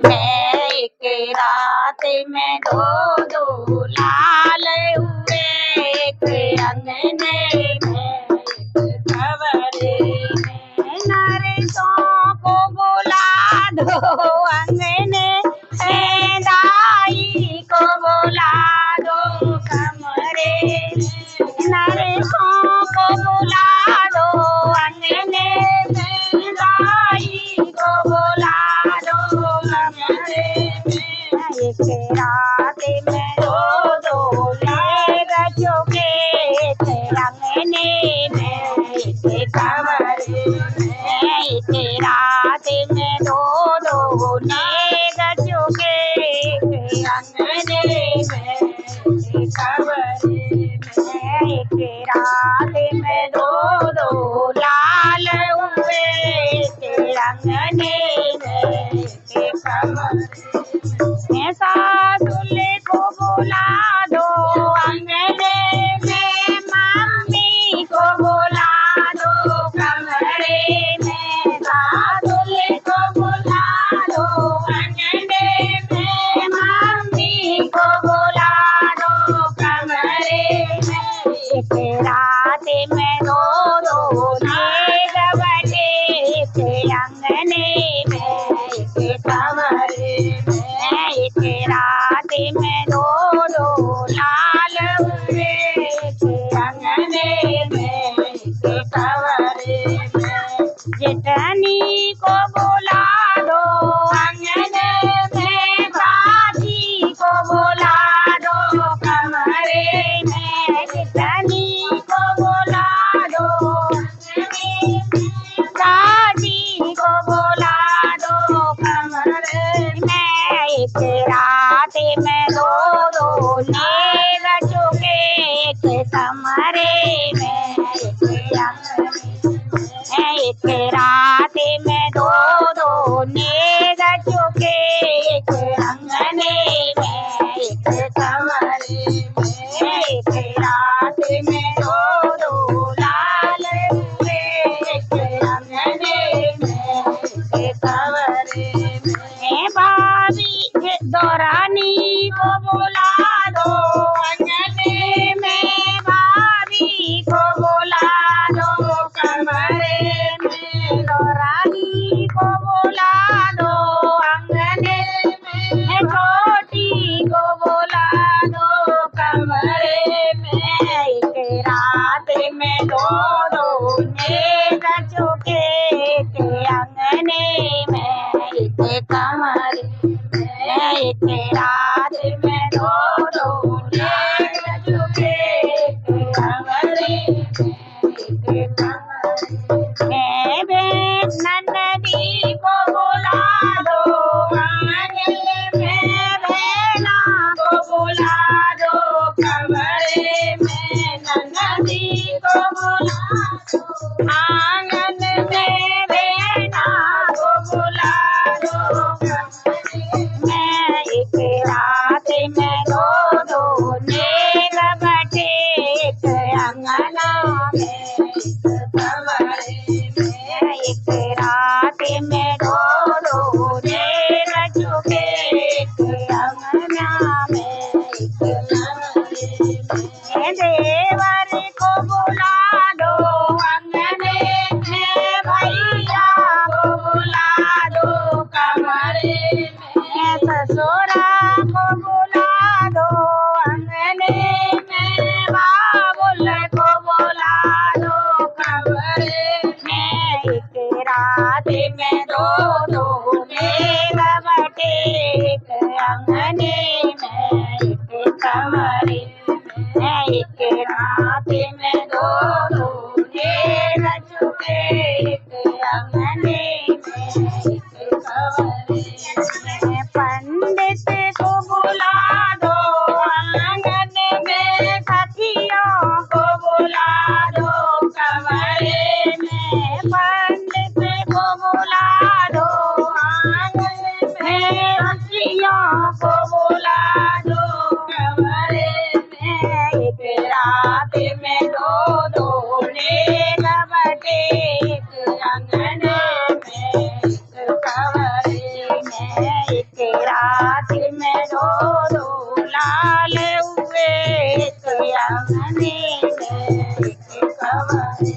मैं एक रात में दो दो लाल हुए, एक अंगने में एक कमरे में। नरसों को बुला दो अंगने, दाई को बुला दो कमरे में। नरसों को बुला दो अंगने में, दाई को बुला दो कमरे में। एक रात में दो दो लेग चुके, एक अंगने में एक कमरे में। एक रात में दो दो लेग चुके, एक अंगने में एक कमरे में। एक रात में दो दो लाल हुए, एक अंगने में एक कमरे में। सासुले को बुला दो अंगने में, मम्मी को बुला दो कमरे में। सासुले को बुला दो अंगने में, मम्मी को बुला दो कमरे में। एक रात में दो दो लेग बटे, एक अंगने में एक कमरे में। एक रात में दो दो लाल हुए, एक अंगने में एक कमरे में। जेठनी को बुला दो अंगने में, बाजी को बुला दो कमरे में। जेठनी को बुला दो अंगने में, बाजी को बुला दो कमरे में। एक रात में दो दो लेग चुके, एक कमरे में एक अंगने में। एक रात में दो दो लेग चुके, एक अंगने में एक कमरे में। एक रात में दो दो लाल हुए, एक अंगने में एक कमरे में। भाभी दौरानी को बुला दो अंगने में, भाभी को बुला दो कमरे में। दौरानी को बुला दो अंगने में, छोटी को बुला दो कमरे में। एक रात में दो दो लेग चुके, एक अंगने में एक कमरे में। एक रात में दो दो लेग चुके, एक कमरे में एक कमरे में। नन्दी को बुला दो अंगने में, बेला को बुला दो कमरे में। नन्दी को बुला दो आंगन में, बेला को बुला दो कमरे में। एक रात में दो दो लेग बटे, एक अंगना में एक कमरे में। एक रात में दो दो लेग चुके, एक अंगना में एक कमरे में। देवर को बुला दो अंगने में, भैया को बुला दो कमरे में। ससुरा को बुला दो अंगने में, बाबुल को बुला दो कमरे में। एक रात में दो दो लेग बटे, एक अंगने में एक कमरे में। एक रात में दो दो लेग चुके, एक अंगने में एक कमरे में। पंडित को बुला दो आंगन में, सखियों को बुला दो कमरे में। पंडित को बुला दो आंगन में, सखियों को बुला दो कमरे में। एक रात में दो दो लेग बटे, एक अंगने में एक कमरे में। एक लाल हुए एक आंगने में एक कवरे